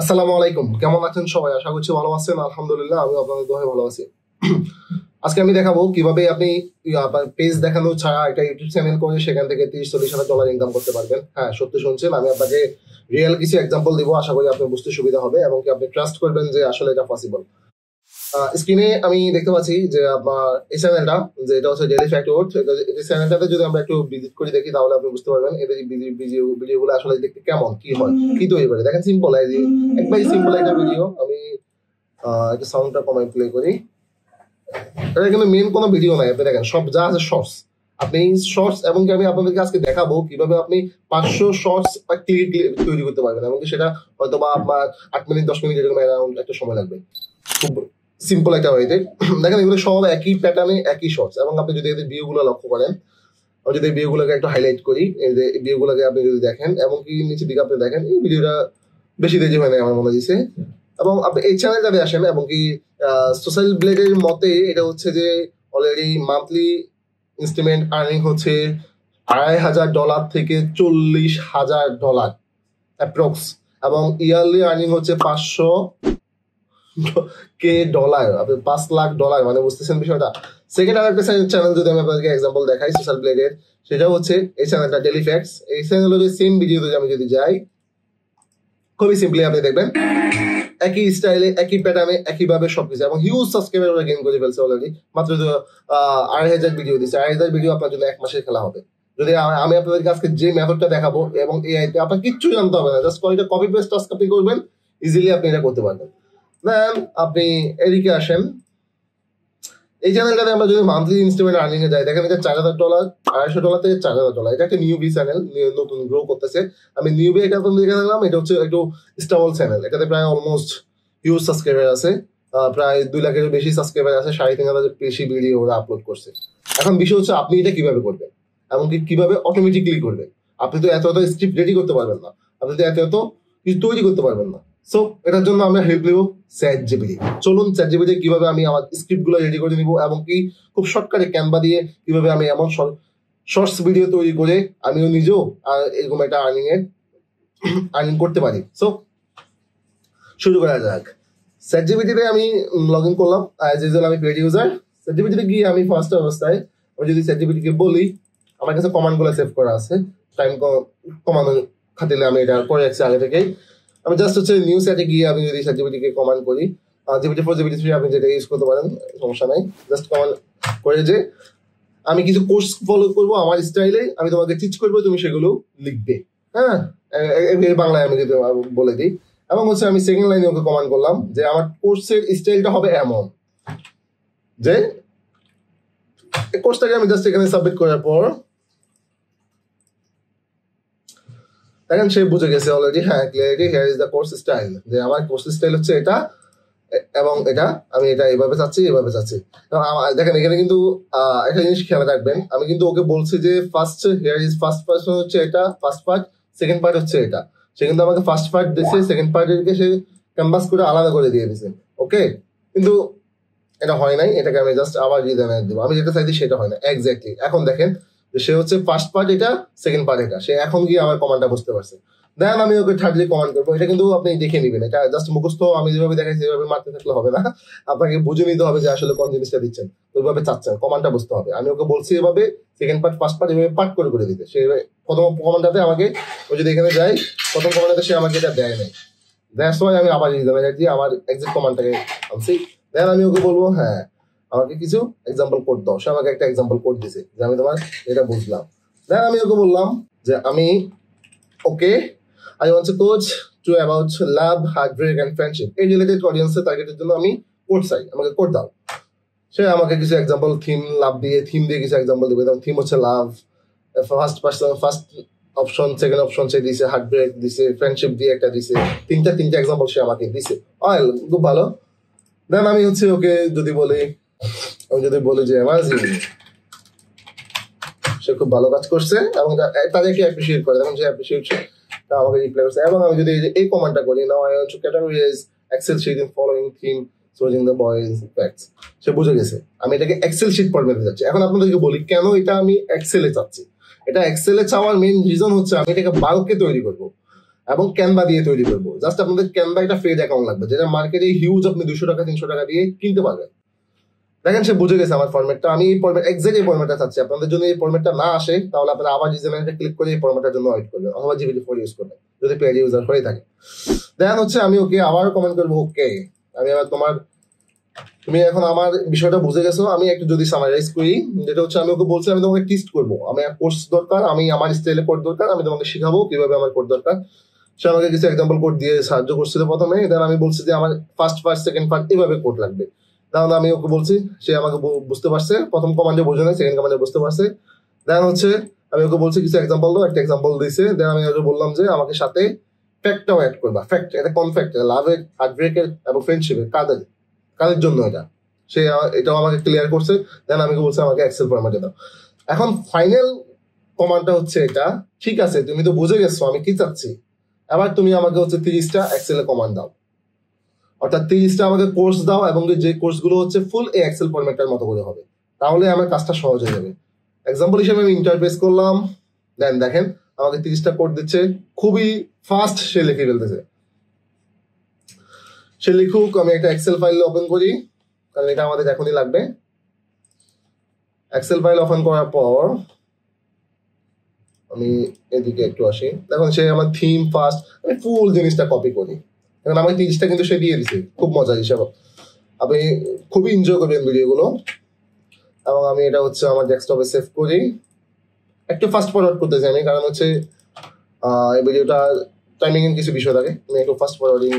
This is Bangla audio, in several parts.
আসসালামু আলাইকুম, কেমন আছেন সবাই? আশা করছি ভালো আছেন। আলহামদুলিল্লাহ, আমি আপনাদের দোয়ায় ভালো আছি। আজকে আমি দেখাবো কিভাবে আপনি পেজ দেখানো ছাড়া একটা ইউটিউব চ্যানেল করে সেখান থেকে $30-40,000 ইনকাম করতে পারবেন। হ্যাঁ, সত্যি শুনছেন। আমি আপনাকে রিয়েল কিছু এক্সাম্পল দিব, আশা করি আপনার বুঝতে সুবিধা হবে এবং কি আপনি ট্রাস্ট করবেন যে আসলে এটা পসিবল। স্ক্রিনে আমি দেখতে পাচ্ছি যে আপনার এই চ্যানেলটা, যে এটা হচ্ছে ডেইলি ফ্যাক্ট ওয়ার্ড। এই চ্যানেলটাতে যদি আমরা একটু ভিজিট করে দেখি তাহলে আপনি বুঝতে পারবেন এদের ভিডিওগুলো আসলে দেখতে কেমন, কি হয়, কি তৈরি করে। দেখেন, সিম্পল, একবারই সিম্পল একটা ভিডিও। আমি একটু সাউন্ডটা কমাই প্লে করি। এটা কিন্তু মেন কোনো ভিডিও নাই। আপনি দেখেন সব যা আছে শর্টস। আপনি শর্টস, এবং কি আমি আপনাদেরকে আজকে দেখাবো কিভাবে আপনি 500 শর্টস তৈরি করতে পারবেন, এবং সেটা হয়তো বা আপনার 8 মিনিট 10 মিনিট এরকম অ্যারাউন্ড একটা সময় লাগবে। খুব সিম্পল একটা ওয়েতে। দেখেন, এগুলো সব একই প্যাটার্নে, একই শর্টস। এবং আপনি যদি এদের ভিউগুলো লক্ষ্য করেন, আমি যদি এই ভিউগুলোকে একটু হাইলাইট করি, এই যে ভিউগুলোকে আপনি যদি দেখেন, এবং কি নিচের দিকে আপনি দেখেন, এই ভিডিওটা বেশি দেরি হয় না আমার মনে হয়েছে। এবং আপনি এই চ্যানেলটাতে আসেন, এবং কি সোশ্যাল ব্লেডের মতে এটা হচ্ছে যে অলরেডি মান্থলি ইনস্ট্রুমেন্ট আর্নিং হচ্ছে $2,500 থেকে $40,000 অ্যাপ্রক্স, এবং ইয়ারলি আর্নিং হচ্ছে $500,000, আপনি $5,00,000, মানে বুঝতেছেন বিষয়টা। সেকেন্ড আরেকটা চ্যানেল যদি আমি আপনাদেরকে এক্সাম্পল দেখাই সোশ্যাল ব্লেডের, সেটা হচ্ছে এই চ্যানেলটা ডেইলি ফ্যাক্টস। এই চ্যানেলের সেম ভিডিওতে আমি যদি যাই, খুবই সিম্পলি আপনি দেখবেন একই স্টাইলে, একই প্যাটার্নে, একইভাবে সবকিছু, এবং হিউজ সাবস্ক্রাইবার গেইন করে ফেলছে অলরেডি। মাত্র 2,500 ভিডিও দিচ্ছে। 2,500 ভিডিও আপনার জন্য 1 মাসের খেলা হবে। যদি আমি আপনাদেরকে আজকে যে মেথডটা দেখাবো, এবং এআইতে আপনার কিচ্ছু জানতে হবে না, জাস্ট কয়েকটা কপি পেস্ট টাস্ক আপনি করবেন, ইজিলি আপনি এটা করতে পারবেন। দেন আপনি এদিকে আসেন, এই চ্যানেলটাতে আমরা যদি মান্থলি ইনস্ট্রুমেন্ট আর্নিং এ যাই, দেখেন এটা $4,000, $250 থেকে $4,000। এটা একটা নিউবি চ্যানেল, নতুন গ্রো করতেছে। আমি নিউবি এটা দেখে দেখলাম, এটা হচ্ছে একটু স্টেবল চ্যানেল। এটাতে প্রায় অলমোস্ট হিউজ সাবস্ক্রাইবার আছে, প্রায় 2 লাখের বেশি সাবস্ক্রাইবার আছে, 3,500 বেশি ভিডিও ওরা আপলোড করছে। এখন বিষয় হচ্ছে আপনি এটা কিভাবে করবেন, এমনকি কিভাবে অটোমেটিকলি করবেন। আপনি তো এত স্ক্রিপ্ট রেডি করতে পারবেন না, আপনি তো এত কিছু তৈরি করতে পারবেন না। সো এটার জন্য আমরা হেল্প নেব চ্যাটজিপিটি। চলুন চ্যাটজিপিটি কিভাবে আমি আমার স্ক্রিপ্ট গুলো রেডি করে নিব, এবং কি খুব শর্টকাটে ক্যানভা দিয়ে কিভাবে আমি এমন শর্টস ভিডিও তৈরি করে আমিও নিজেও এরকম একটা আর্নিং করতে পারি। সো শুরু করা যাক। চ্যাটজিপিটিতে আমি লগ ইন করলাম, অ্যাজ ইউজুয়াল আমি পেড ইউজার। চ্যাটজিপিটিতে গিয়ে আমি ফার্স্ট অবস্থায় আমি যদি চ্যাটজিপিটিকে বলি, আমার কাছে কমান্ড গুলো সেভ করা আছে, টাইম কমানোর খাতিরে আমি এটা করে রাখছি আগে থেকেই। আমি জাস্ট হচ্ছে নিউ সেটে গিয়ে আমি যদি চ্যাটজিপিটিকে কমান্ড করি, GPT-4 GPT-3 আপনি যেটা ইউজ করতে পারেন, সমস্যা নাই। জাস্ট কমান্ড করে যে আমি কিছু কোর্স ফলো করবো আমার স্টাইলে, আমি তোমাকে টিচ করবো, তুমি সেগুলো লিখবে। হ্যাঁ, বাংলায় আমি যদি বলে দিই। এবং হচ্ছে আমি সেকেন্ড লাইনে ওকে কমান্ড করলাম যে আমার কোর্সের স্টাইলটা হবে এমন, যে কোর্সটাকে আমি জাস্ট এখানে সাবমিট করার পর দেখেন সে বুঝে গেছে অলরেডি। হ্যাঁ, clarity, here is the course style, যে আমার কোর্স স্টাইল হচ্ছে এটা, এবং এটা আমি এটা এভাবে চাচ্ছি, এভাবে চাচ্ছি। দেখেন এখানে কিন্তু একটা জিনিস খেয়াল রাখবেন, আমি কিন্তু ওকে বলছি যে first here is first person হচ্ছে এটা, ফার্স্ট পার্ট, সেকেন্ড পার্ট হচ্ছে এটা। সে কিন্তু আমাকে ফার্স্ট পার্ট দিচ্ছে, সেকেন্ড পার্টকে সে ক্যানভাস করে আলাদা করে দিয়ে দিছে। ওকে, কিন্তু এটা হয় নাই, এটাকে আমি জাস্ট আবার রিজাইন দিব। আমি যেটা চাইছি সেটা হয় না এক্স্যাক্টলি। এখন দেখেন সে হচ্ছে ফার্স্ট পার্ট এটা, সেকেন্ড পার্ট এটা, সে এখন গিয়ে আমার কমান্ডটা বুঝতে পারছে। দেন আমি ওকে থার্ডলি কমান্ড করবো। এটা কিন্তু আপনি দেখে নিবেন, এটা জাস্ট মুখস্থ আমি যেভাবে দেখাইছি সেভাবে মারতে থাকলে হবে না, আপনাকে বুঝে নিতে হবে যে আসলে কোন জিনিসটা দিচ্ছেন, ওইভাবে চাচ্ছেন, কমান্ডটা বুঝতে হবে। আমি ওকে বলছি এভাবে সেকেন্ড পার্ট ফার্স্ট পার্ট এভাবে পার্ট করে দিতে। সে প্রথম কমান্ডটাতে আমাকে, ও যদি এখানে যায় প্রথম কমান্ডটাতে সে আমাকে এটা দেয় নাই, দ্যাটস ওয়াই আমি আবার রিজাইন দিয়ে আমার এক্সাক্ট কমান্ডটাকে আনছি। দেন আমি ওকে বলবো হ্যাঁ আমাকে কিছু এক্সাম্পল কোড দাও। সে আমাকে একটা এক্সাম্পল কোড দিছে যে আমি তোমার এটা বুঝলাম। দেন আমি ওকে বললাম যে আমি ওকে I want to coach to about love, heartbreak and friendship. এই রিলেটেড অডিয়েন্সের টার্গেটের জন্য আমি কোড চাই, আমাকে কোড দাও। সে আমাকে কিছু এক্সাম্পল থিম দিয়ে কিছু এক্সাম্পল দিবে। থিম হচ্ছে লাভ, ফার্স্ট অপশন, সেকেন্ড অপশন সে দিছে, হার্টব্রেক দিছে, ফ্রেন্ডশিপ দিয়ে একটা দিছে, তিনটা এক্সাম্পল সে আমাকে দিছে। খুব ভালো। দেন আমি হচ্ছে ওকে যদি বলি যে অ্যামাজিং, সে খুব ভালো কাজ করছে এবং তাদেরকে অ্যাপ্রিসিয়েট করে, তখন সে অ্যাপ্রিসিয়েট আমাকে রিপ্লাই করছে। এবং আমি যদি এই কমান্ডটা করি, now I want to categorize Excel sheet in following theme choosing the boys facts, সে বুঝে গেছে আমি এটাকে এক্সেল শিট ফরম্যাটে যাচ্ছি। এখন আপনাদেরকে বলি কেন এটা আমি এক্সেলে চাচ্ছি। এটা এক্সেলে চাওয়ার মেইন রিজন হচ্ছে আমি এটাকে বাল্কে তৈরি করবো, এবং ক্যানভা দিয়ে তৈরি করবো। জাস্ট আপনাদের ক্যানভা একটা ফ্রি অ্যাকাউন্ট লাগবে, যেটা মার্কেটে হিউজ আপনি 200 টাকা 300 টাকা দিয়ে কিনতে পারবেন। দেখেন সে বুঝে গেছে আমার ফরম্যাটটা, আমি এই ফরম্যাট এক্সাক্ট এই ফরম্যাটটা চাচ্ছি। আপনাদের যদি এই ফরম্যাটটা না আসে তাহলে আপনারা আবার ডিজাইনটা ক্লিক করে এই ফরম্যাটের জন্য ওয়েট করবেন, অথবা GPT-4 ইউজ করবেন যদি পেড ইউজার হয়ে থাকে। দেন হচ্ছে আমি ওকে আবার কমেন্ট করবো, ওকে আমি আবার তুমি এখন আমার বিষয়টা বুঝে গেছো। আমি একটু যদি সামারাইজ করি, যেটা হচ্ছে আমি ওকে বলছি আমি তোমাকে টেস্ট করবো, আমি কোর্স দরকার, আমি আমার স্টাইলে কোড দরকার, আমি তোমাকে শিখাবো কিভাবে আমার কোড দরকার। সে আমাকে কিছু এক্সাম্পল কোড দিয়ে সাহায্য করছিল প্রথমে। দেন আমি বলছি যে আমার ফার্স্ট পার্ট সেকেন্ড পার্ট এভাবে কোড লাগবে। তাহলে আমি ওকে বলছি, সে আমাকে বুঝতে পারছে, প্রথম কমান্ডে বোঝে নাই, সেকেন্ড কমান্ডে বুঝতে পারছে। দেন হচ্ছে আমি ওকে বলছি কিছু এক্সাম্পল দাও, একটা এক্সাম্পল দিয়েছে। দেন আমি ওকে বললাম যে আমাকে সাথে ফ্যাক্টটাও অ্যাড করবা। ফ্যাক্ট এটা কোন ফ্যাক্ট? লাভের, হার্টব্রেকের এবং ফ্রেন্ডশিপের, কাদের জন্য এটা, সে এটাও আমাকে ক্লিয়ার করছে। দেন আমি বলছি আমাকে এক্সেল ফরম্যাটে দাও। এখন ফাইনাল কমান্ডটা হচ্ছে এটা, ঠিক আছে তুমি তো বুঝে গেছো আমি কি চাচ্ছি, এবার তুমি আমাকে হচ্ছে 30টা এক্সেলে কমান্ড দাও, অর্থাৎ 30টা আমাকে কোর্স দাও, এবং যে কোর্সগুলো হচ্ছে ফুল এই এক্সেল ফরম্যাটের মতো করে হবে, তাহলে আমার কাজটা সহজ হয়ে যাবে। এক্সাম্পল হিসেবে আমি ইন্টারফেস করলাম। দেন দেখেন আমাকে 30টা কোড দিচ্ছে, খুবই ফাস্ট সে লিখে ফেলতেছে। সে লিখুক, আমি একটা এক্সেল ফাইল ওপেন করি, কারণ এটা আমাদের এখনই লাগবে। এক্সেল ফাইল ওপেন করার পর আমি এদিকে একটু আসি। দেখুন সে আমার থিম ফার্স্ট, আমি ফুল জিনিসটা কপি করি। এখন আমার 30টা কিন্তু সে দিয়ে দিছে, খুব মজা হিসাব। আপনি খুবই এনজয় করবেন ভিডিওগুলো। এবং আমি এটা হচ্ছে আমার ডেস্কটপে সেভ করি। একটু ফাস্ট ফরওয়ার্ড করতেছি আমি, কারণ হচ্ছে এই ভিডিওটা টাইমিং এর কিছু বিষয় থাকে, আমি একটু ফাস্ট ফরওয়ার্ডিং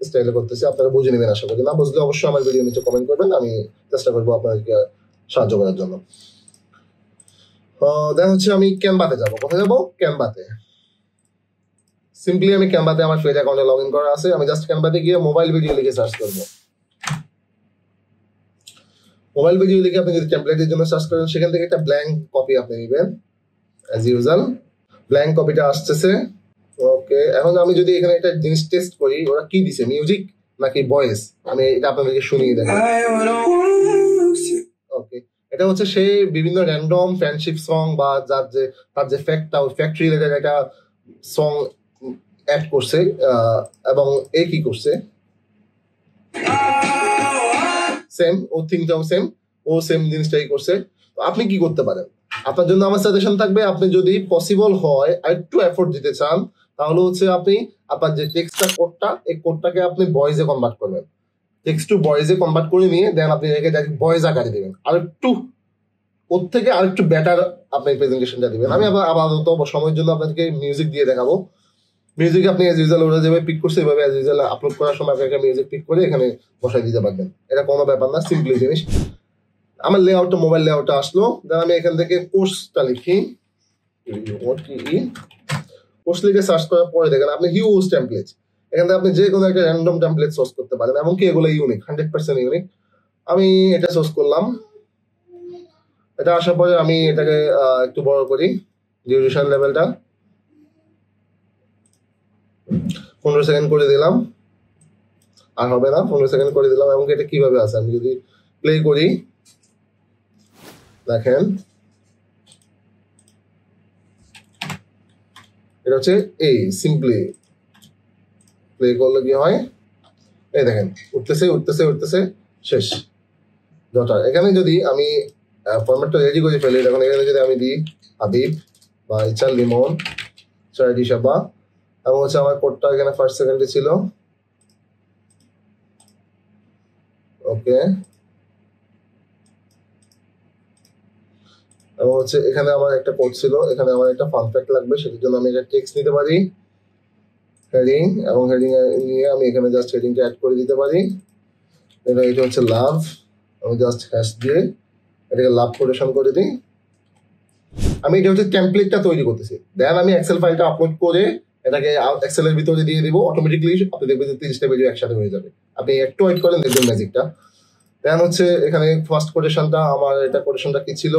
স্টাইলে করতেছি, আপনারা বুঝে নেবেন আশা করি। না বুঝলে অবশ্যই আমার ভিডিও নিচে কমেন্ট করবেন, আমি চেষ্টা করবো আপনাদেরকে সাহায্য করার জন্য। দেন হচ্ছে আমি ক্যানভাতে যাবো। কোথায় যাবো? ক্যানভাতে। সিম্পলি আমি ক্যানভাতে আমার ফেজ অ্যাকাউন্টে লগ ইন করা আছে। আমি জাস্ট ক্যানভাতে গিয়ে মোবাইল ভিডিও লিখে সার্চ করবো। মোবাইল ভিডিও লিখে আপনি যদি টেমপ্লেটের জন্য সার্চ করেন, সেখান থেকে একটা ব্ল্যাঙ্ক কপি আপনি নেবেন অ্যাজ ইউজুয়াল। ব্ল্যাঙ্ক কপিটা আসতেছে। ওকে, এখন আমি যদি এখানে একটা জিনিস টেস্ট করি, ওরা কি দিছে, মিউজিক নাকি ভয়েস, আমি এটা আপনাদেরকে শুনিয়ে দেখাই। ওকে, এটা হচ্ছে সে বিভিন্ন র্যান্ডম ফ্রেন্ডশিপ সং বা তার যে ফ্যাক্টটা, ওই ফ্যাক্ট রিলেটেড একটা সং অ্যাড করছে, এবং এ কি করছে সেম, ও থিংটাও সেম, ও সেম জিনিসটাই করছে। তো আপনি কি করতে পারেন? আপনার জন্য আমার সাজেশন থাকবে, আপনি যদি পসিবল হয় আর একটু এফোর্ট দিতে চান, তাহলে হচ্ছে আপনি আপনার যে টেক্সটটা কোডটা, এই কোডটাকে আপনি ভয়েসে কনভার্ট করবেন। টেক্সট টু ভয়েসে কনভার্ট করে নিয়ে দেন আপনি এটাকে ভয়েস আকারে দিবেন, আর একটু ওর থেকে আর একটু বেটার আপনি প্রেজেন্টেশনটা দিবেন। আমি আপাতত সময়ের জন্য আপনাদেরকে মিউজিক দিয়ে দেখাবো। মিউজিক আপনি এজ ইউজুয়াল ওরা যেভাবে পিক করছে এভাবে এজ ইউজুয়াল আপলোড করার সময় আপনি একটা মিউজিক পিক করে এখানে বসাই দিতে পারবেন। এটা কোনো ব্যাপার না, সিম্পলি জিনিস। আমার লেআউটটা, মোবাইল লেআউটটা আসলো। দেন আমি এখান থেকে কোর্সটা লিখি, কোর্স লিখে সার্চ করার পরে দেখেন আপনি হিউজ টেমপ্লেট, এখান থেকে আপনি যে কোনো একটা র্যান্ডম টেমপ্লেট সোর্স করতে পারেন, এমনকি এগুলো ইউনিক, 100% ইউনিক। আমি এটা সোর্স করলাম। এটা আসার পরে আমি এটাকে একটু বড় করি, ডিউরেশন লেভেলটা 15 সেকেন্ড করে দিলাম। আর হবে না, 15 সেকেন্ড করে দিলাম। এবং এটা কিভাবে আছে, আমি যদি প্লে করি, দেখেন এটা হচ্ছে এই সিম্পলি প্লে করলে কি হয়, এই দেখেন উঠতেছে উঠতেছে উঠতেছে, শেষ ডটার। এখানে যদি আমি ফরম্যাটটা রেডি করে ফেলি, দেখুন এখানে যদি আমি দিই হাবিব বা ইচাল লিমন চারাটি সাবা, এবং হচ্ছে আমার কোডটা এখানে ফার্স্ট সেকেন্ডে ছিল। ওকে, এবং হচ্ছে এখানে আমার একটা কোড ছিল, এখানে আমার একটা ফান ফ্যাক্ট লাগবে, সেটার জন্য আমি একটা টেক্সট নিতে পারি, হেডিং, এবং হেডিং নিয়ে আমি এখানে জাস্ট হেডিংটা অ্যাড করে দিতে পারি। এটা হচ্ছে লাভ, আমি জাস্ট হ্যাশ দিয়ে এটাকে লাভ কোটেশন করে দিই। আমি এটা হচ্ছে টেমপ্লেটটা তৈরি করতেছি। দেন আমি এক্সেল ফাইলটা আপলোড করে এটাকে এক্সেলের ভিতরে দিয়ে দিব, অটোমেটিকলি আপনি দেখবেন যে 30টা ভিডিও একসাথে হয়ে যাবে। আপনি একটু ওয়েট করেন, দেখবেন ম্যাজিকটা। দেন হচ্ছে এখানে ফার্স্ট কোটেশনটা, আমার এটা কোটেশনটা কি ছিল,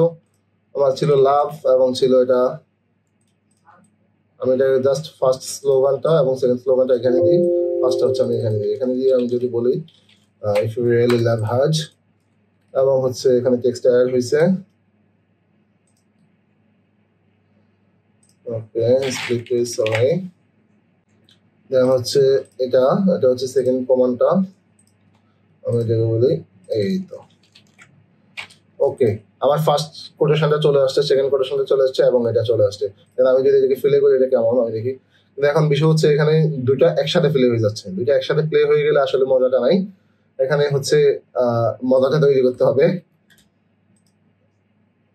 আমার ছিল লাভ, এবং ছিল এটা, আমি এটা জাস্ট ফার্স্ট স্লোগানটা এবং সেকেন্ড স্লোগানটা এখানে দিই। ফার্স্টটা হচ্ছে আমি এখানে দিয়ে আমি যদি বলি ইফ ইউ রিয়েলি লাভ হাজ, এবং হচ্ছে এখানে টেক্সট অ্যাড হয়েছে। ওকে, স্প্লিট ইজ সরি। দেন হচ্ছে এটা এটা হচ্ছে সেকেন্ড কমান্ডটা, আমি এটাকে বলি এই তো। ওকে, আমার ফার্স্ট কোটেশনটা চলে আসছে, সেকেন্ড কোটেশনটা চলে আসছে এবং এটা চলে আসছে। দেন আমি যদি এটাকে ফিলে করি এটা কেমন আমি দেখি। কিন্তু এখন বিষয় হচ্ছে এখানে দুইটা একসাথে প্লে হয়ে যাচ্ছে, দুইটা একসাথে প্লে হয়ে গেলে আসলে মজাটা নাই। এখানে হচ্ছে মজাটা তৈরি করতে হবে।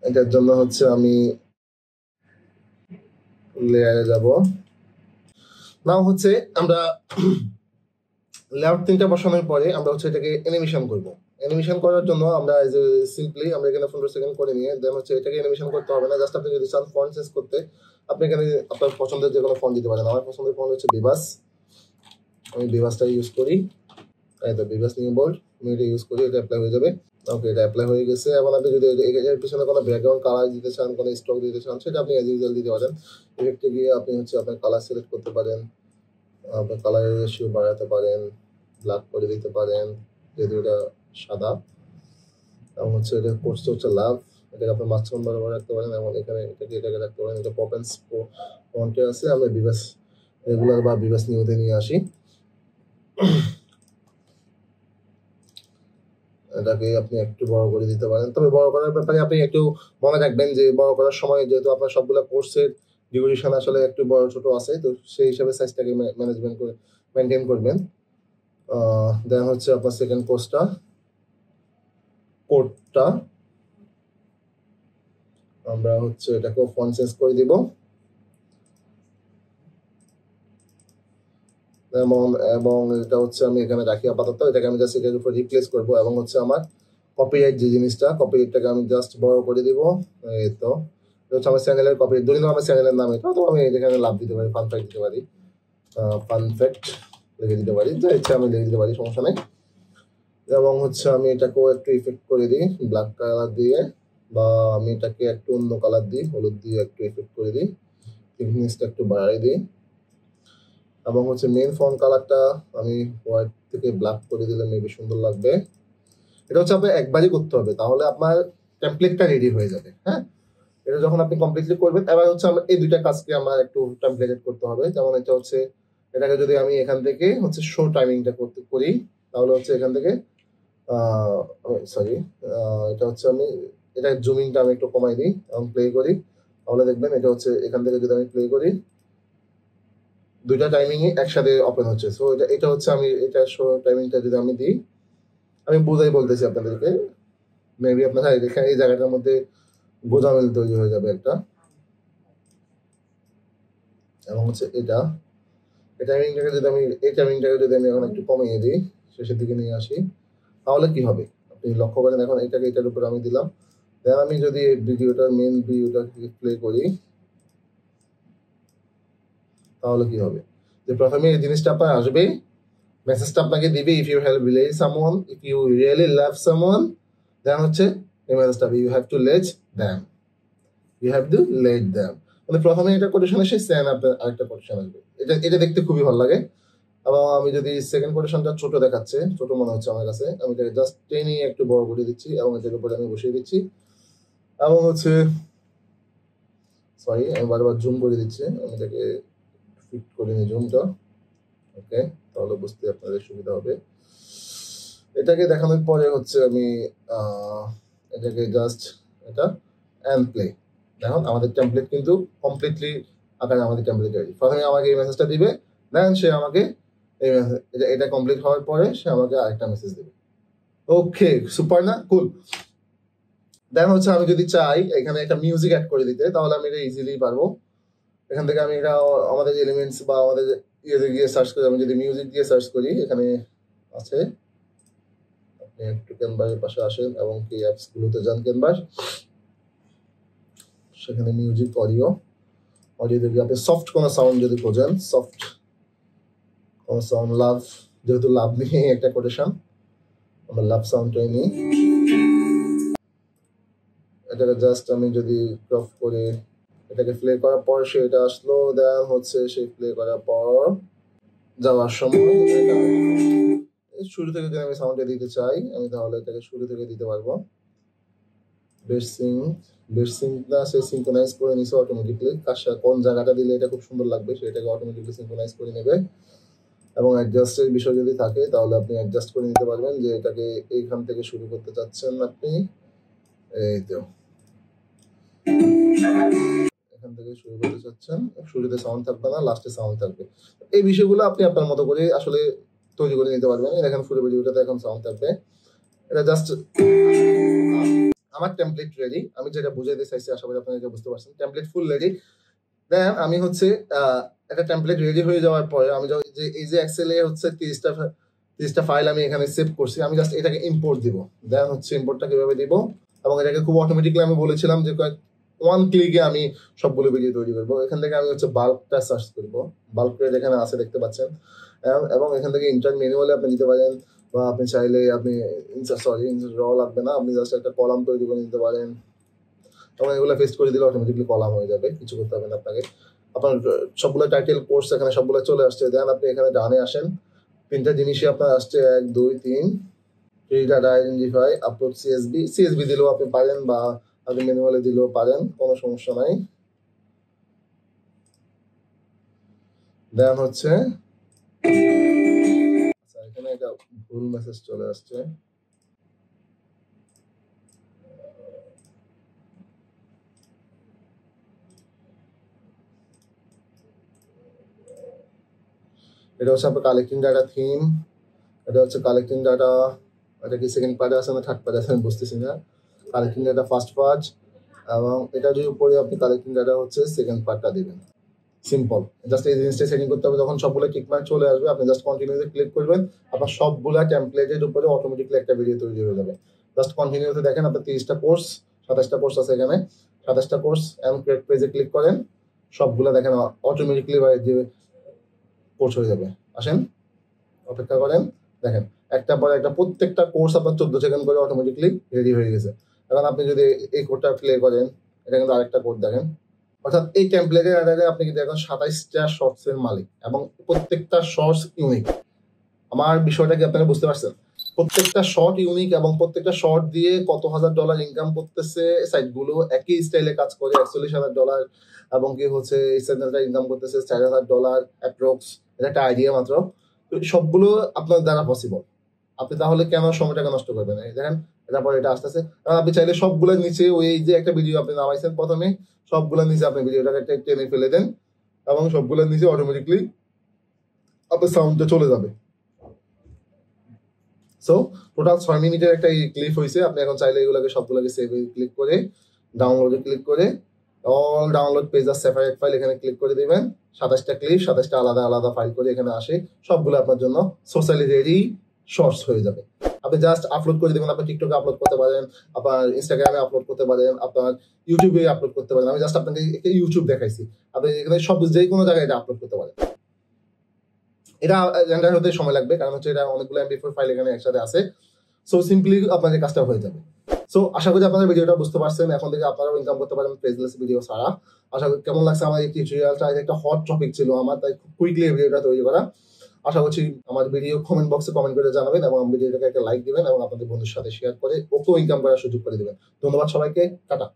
এটার জন্য হচ্ছে আমি লেয়ারে যাব, নাও হচ্ছে আমরা লেআউট 3টা বসানোর পরে আমরা হচ্ছে এটাকে অ্যানিমেশন করব। অ্যানিমেশন করার জন্য আমরা এই যে সিম্পলি আমরা এখানে 15 সেকেন্ড করে নিয়ে দেন হচ্ছে এটাকে অ্যানিমেশন করতে হবে না, জাস্ট আপনি যদি চান ফন্ট চেঞ্জ করতে আপনি এখানে আপনার পছন্দের যে কোনো ফন্ট দিতে পারেন। আমার পছন্দের ফন্ট হচ্ছে বিভাস, আমি বিভাসটা ইউজ করি। এই তো বিভাস নিউ বোল্ড, আমি এটা ইউজ করি, এটা অ্যাপ্লাই হয়ে যাবে। ওকে, এটা অ্যাপ্লাই হয়ে গেছে। এখন আপনি যদি এর পিছনে কোনো ব্যাকগ্রাউন্ড কালার দিতে চান, কোনো স্ট্রোক দিতে চান, সেটা আপনি অ্যাজ ইউজুয়াল দিতে পারেন। ইফেক্টে গিয়ে আপনি হচ্ছে আপনার কালার সিলেক্ট করতে পারেন, আপনার কালারের রেশিও বাড়াতে পারেন, ব্ল্যাক করে দিতে পারেন যেহেতু এটা সাদা, এবং হচ্ছে এটা কোর্সটা হচ্ছে লাভ, এটাকে আপনি মাঝখান বরাবর রাখতে পারেন এবং এখানে এটাকে রাখতে পারেন। এটা পপ এন্ড ফন্টে আছে, আমি বিভাস রেগুলার বা বিভাস নিউতে নিয়ে আসি। এটাকে আপনি একটু বড় করে দিতে পারেন, তবে বড় করার ব্যাপারে আপনি একটু মনে রাখবেন যে বড় করার সময় যেহেতু আপনার সবগুলো কোর্সের ডিউরেশন আসলে একটু বড় ছোট আছে, তো সেই হিসাবে সাইজটাকে ম্যানেজমেন্ট করে মেনটেন করবেন। দেন হচ্ছে আপনার সেকেন্ড কোডটা আমরা হচ্ছে এটাকেও ফন্ট চেঞ্জ করে দিব এবং এটা হচ্ছে আমি এখানে রাখি আপাতত। এটাকে আমি জাস্ট এটার উপর রিপ্লেস করবো এবং হচ্ছে আমার কপিরাইট যে জিনিসটা, কপিরাইটটাকে আমি জাস্ট বড় করে দিব। এই তো এটা হচ্ছে আমার চ্যানেলের কপিরাইট, ধরে নিলাম আমার চ্যানেলের নাম এটা, তো আমি এখানে লাভ দিতে পারি, ফান ফ্যাক্ট দিতে পারি, ফান ফ্যাক্ট লিখে দিতে পারি, যা ইচ্ছা আমি লিখে দিতে পারি, সমস্যা নেই। এবং হচ্ছে আমি এটাকেও একটু ইফেক্ট করে দিই ব্ল্যাক কালার দিয়ে, বা আমি এটাকে একটু অন্য কালার দিই, হলুদ দিয়ে একটু ইফেক্ট করে দিই, থিকনেসটা একটু বাড়াই দিই। এবং হচ্ছে মেন ফন্ট কালারটা আমি হোয়াইট থেকে ব্ল্যাক করে দিলে মেবি সুন্দর লাগবে। এটা হচ্ছে আপনার একবারই করতে হবে, তাহলে আপনার টেমপ্লেটটা রেডি হয়ে যাবে। হ্যাঁ, এটা যখন আপনি কমপ্লিটলি করবেন, এবার হচ্ছে আমার এই দুইটা কাজকে আমার একটু টেমপ্লেটেড করতে হবে। যেমন এটা হচ্ছে এটাকে যদি আমি এখান থেকে হচ্ছে শো টাইমিংটা করি, তাহলে হচ্ছে এখান থেকে সরি, এটা হচ্ছে আমি এটা জুমিংটা আমি একটু কমাই দিই এবং প্লে করি, তাহলে দেখবেন এটা হচ্ছে এখান থেকে যদি আমি প্লে করি দুইটা টাইমিং একসাথে ওপেন হচ্ছে। সো এটা হচ্ছে আমি এটা শো টাইমিংটা যদি আমি দিই, আমি বুঝাই বলতেছি আপনাদেরকে, মেবি আপনারা এখানে এই জায়গাটার মধ্যে গোজামিল তৈরি হয়ে যাবে একটা। এবং হচ্ছে এই টাইমিংটাকে যদি আমি এখন একটু কমিয়ে দিই, শেষের দিকে নিয়ে আসি, তাহলে কি হবে আপনি লক্ষ্য করেন। এখন এটাকে এটার উপর আমি দিলাম, দেন আমি যদি এই ভিডিওটার মেন ভিডিওটা প্লে করি, তাহলে কি হবে যে প্রথমে এই জিনিসটা আপনার আসবে, মেসেজটা আপনাকে দিবে, if you have relate someone, if you really love someone, then হচ্ছে এই মেসেজটা you have to let them, মানে প্রথমে এটা কোটেশন আসে, সেন আপনার আরেকটা কোটেশন আসবে। এটা দেখতে খুবই ভালো লাগে। এবং আমি যদি সেকেন্ড কোটেশনটা ছোট দেখাচ্ছে, ছোট মনে হচ্ছে আমার কাছে, আমি এটাকে জাস্ট টেনে একটু বড় করে দিচ্ছি এবং এটার উপরে আমি বসিয়ে দিচ্ছি এবং হচ্ছে সরি আমি বারবার জুম করে দিচ্ছি, আমি এটাকে ফিট করে নিই জুমটা। ওকে, তাহলে বুঝতে আপনাদের সুবিধা হবে। এটাকে দেখানোর পরে হচ্ছে আমি এটাকে জাস্ট এটা এন্ড প্লে। দেখুন আমাদের টেমপ্লেট কিন্তু কমপ্লিটলি আকারে আমাদের টেমপ্লেট রেডি। প্রথমে আমাকে এই মেসেজটা দিবে, দেন সে আমাকে এই এটা কমপ্লিট হওয়ার পরে সে আমাকে আরেকটা মেসেজ দেবে। ওকে, সুপার না, কুল। দেন হচ্ছে আমি যদি চাই এখানে একটা মিউজিক অ্যাড করে দিতে, তাহলে আমি এটা ইজিলি পারবো। এখান থেকে আমি এটা আমাদের এলিমেন্টস বা আমাদের ইয়েতে গিয়ে সার্চ করি, আমি যদি মিউজিক দিয়ে সার্চ করি এখানে আছে, আপনি একটু ক্যানভাসের পাশে আসেন এবং কি অ্যাপস গুলোতে যান, ক্যানভাস, সেখানে মিউজিক অডিও থেকে আপনি সফট কোনো সাউন্ড যদি খোঁজেন, সফট কোনো সাউন্ড, লাভ, যেহেতু লাভ নিয়ে একটা কোটেশন, আমরা লাভ সাউন্ডটাই নিই। এটাকে জাস্ট আমি যদি ক্রপ করে এটাকে প্লে করার পর সে এটা আসলো, দেন হচ্ছে সে প্লে করার পর যাওয়ার সময় শুরু থেকে যদি আমি সাউন্ডটা দিতে চাই, আমি তাহলে এটাকে শুরু থেকে দিতে পারবো। বেশ সিঙ্কটা সে সিঙ্ক্রোনাইজ করে নিছে অটোমেটিকলি, কোন জায়গাটা দিলে এটা খুব সুন্দর লাগবে সেটাকে অটোমেটিকলি সিঙ্ক্রোনাইজ করে নেবে। এবং অ্যাডজাস্টের বিষয় যদি থাকে তাহলে আপনি অ্যাডজাস্ট করে নিতে পারবেন যে এটাকে এইখান থেকে শুরু করতে চাচ্ছেন আপনি, এই তো এখান থেকে শুরু করতে চাচ্ছেন, শুরুতে সাউন্ড থাকবে না, লাস্টে সাউন্ড থাকবে। এই বিষয়গুলো আপনি আপনার মতো করে আসলে তৈরি করে নিতে পারবেন। দেখেন পুরো ভিডিওটাতে এখন সাউন্ড থাকবে, এটা জাস্ট আমার টেমপ্লেট রেডি। আমি যেটা বুঝাইতে চাইছি আশা করি আপনারা এটা বুঝতে পারছেন। Template full ready. দেন আমি হচ্ছে একটা টেমপ্লেট রেডি হয়ে যাওয়ার পরে আমি যে এই যে এক্সেলে হচ্ছে 30টা ফাইল আমি এখানে সেভ করছি, আমি জাস্ট এটাকে ইম্পোর্ট দিব। দেন হচ্ছে ইম্পোর্টটা কিভাবে দিব, এবং এটাকে খুব অটোমেটিকলি আমি বলেছিলাম যে ওয়ান ক্লিকে আমি সবগুলো ভিডিও তৈরি করবো। এখান থেকে আমি হচ্ছে বাল্কটা সার্চ করবো, বাল্ক এখানে আছে দেখতে পাচ্ছেন, এবং এখান থেকে ইন্টার ম্যানুয়ালি আপনি নিতে পারেন, বা আপনি চাইলে আপনি র লাগবে না, আপনি জাস্ট একটা কলাম তৈরি করে নিতে পারেন, এবং এগুলো পেস্ট করে দিলে অটোমেটিকলি কলাম হয়ে যাবে, কিছু করতে হবে না আপনাকে। আপনার সবগুলো টাইটেল কোর্স এখানে সবগুলো চলে আসছে। দেন আপনি এখানে ডানে আসেন, 3টা জিনিসই আপনার আসছে, 1 2 3 ডাটা আইডেন্টিফাই, আপলোড সিএসবি দিলেও আপনি পারেন, বা আপনি ম্যানুয়ালি দিলেও পারেন, কোনো সমস্যা নাই। দেন হচ্ছে এখানে একটা ভুল মেসেজ চলে আসছে, এটা হচ্ছে আপনার কালেক্টিং ডাটা থিম, এটা হচ্ছে কালেক্টিং ডাটা, এটা কি সেকেন্ড পার্টে আছে না থার্ড পার্টে আছে আমি বুঝতেছি না। কালেক্টিং ডাটা ফার্স্ট পার্ট, এবং এটার উপরে আপনি কালেক্টিং ডাটা হচ্ছে সেকেন্ড পার্টটা দিবেন। সিম্পল, জাস্ট এই জিনিসটা সেটিং করতে হবে। যখন সবগুলো টিকমার্ক চলে আসবে আপনি জাস্ট কন্টিনিউতে ক্লিক করবেন, আপনার সবগুলা টেমপ্লেটের উপরে অটোমেটিকলি একটা ভিডিও তৈরি হয়ে যাবে। জাস্ট কন্টিনিউতে দেখেন, আপনার 30টা কোর্স 27টা কোর্স আছে এখানে, 27টা কোর্স এন্ড ক্রিয়েট পেজে ক্লিক করেন, সবগুলা দেখেন অটোমেটিকলি যে কোর্স হয়ে যাবে। আসেন অপেক্ষা করেন, দেখেন একটা পরে একটা প্রত্যেকটা কোর্স আপনার 14 সেকেন্ড করে অটোমেটিকলি রেডি হয়ে গেছে। এখন আপনি যদি এই কোডটা প্লে করেন, এটা কিন্তু আরেকটা কোড দেখেন, অর্থাৎ এই টেমপ্লেটের আধারে আপনি কিন্তু এখন 27টা শর্টসের মালিক, এবং প্রত্যেকটা শর্টস ইউনিক। আমার বিষয়টা কি আপনারা বুঝতে পারছেন? প্রত্যেকটা শর্ট ইউনিক, এবং প্রত্যেকটা শর্ট দিয়ে কত $1,000 ইনকাম করতেছে সাইটগুলো, একই স্টাইলে কাজ করে $41,000, এবং কি হচ্ছে এই চ্যানেলটা ইনকাম করতেছে $4,000 অ্যাপ্রক্স। এটা একটা আইডিয়া মাত্র। তো সবগুলো আপনার দ্বারা পসিবল, আপনি তাহলে কেন সময়টাকে নষ্ট করবেন? এই দেখেন তারপরে এটা আসতেছে। আপনি চাইলে সবগুলোর নিচে ওই যে একটা ভিডিও আপনি নামাইছেন প্রথমে, সবগুলোর নিচে আপনি ভিডিওটাকে টেনে ফেলে দেন, এবং সবগুলোর নিচে অটোমেটিকলি আপনার সাউন্ডটা চলে যাবে। সো টোটাল 6 মিনিটের একটা ক্লিপ হয়েছে। আপনি এখন চাইলে এগুলোকে সবগুলোকে সেভ ক্লিক করে ডাউনলোডে ক্লিক করে অল ডাউনলোড পেজ আর সেপারেট ফাইল এখানে ক্লিক করে দিবেন। 27টা ক্লিপ 27টা আলাদা আলাদা ফাইল করে এখানে আসে, সবগুলো আপনার জন্য সোশ্যালি রেডি শর্টস হয়ে যাবে। আপনি জাস্ট আপলোড করে দেবেন, আপনি টিকটকে আপলোড করতে পারেন, আপনার ইনস্টাগ্রামে আপলোড করতে পারেন, আপনার ইউটিউবে আপলোড করতে পারেন। আমি জাস্ট আপনাকে ইউটিউব দেখাইছি, আপনি এখানে সব যে কোনো জায়গায় এটা আপলোড করতে পারেন। এটা রেন্ডার হতে সময় লাগবে, কারণ হচ্ছে এটা অনেকগুলো MP4 ফাইল এখানে একসাথে আছে। সো সিম্পলি আপনাদের কাজটা হয়ে যাবে। সো আশা করি আপনারা ভিডিওটা বুঝতে পারছেন, এখন থেকে আপনারাও ইনকাম করতে পারেন পেজলেস ভিডিও ছাড়া। আশা করি কেমন লাগছে আমার এই টিউটোরিয়ালটা, একটা হট টপিক ছিল আমার, তাই খুব কুইকলি ভিডিওটা তৈরি করা। আশা করছি আমার ভিডিও কমেন্ট বক্সে কমেন্ট করে জানাবেন, এবং ভিডিওটাকে একটা লাইক দিবেন, এবং আপনাদের বন্ধুর সাথে শেয়ার করে ওকেও ইনকাম করার সুযোগ করে দিবেন। ধন্যবাদ সবাইকে, টাটা।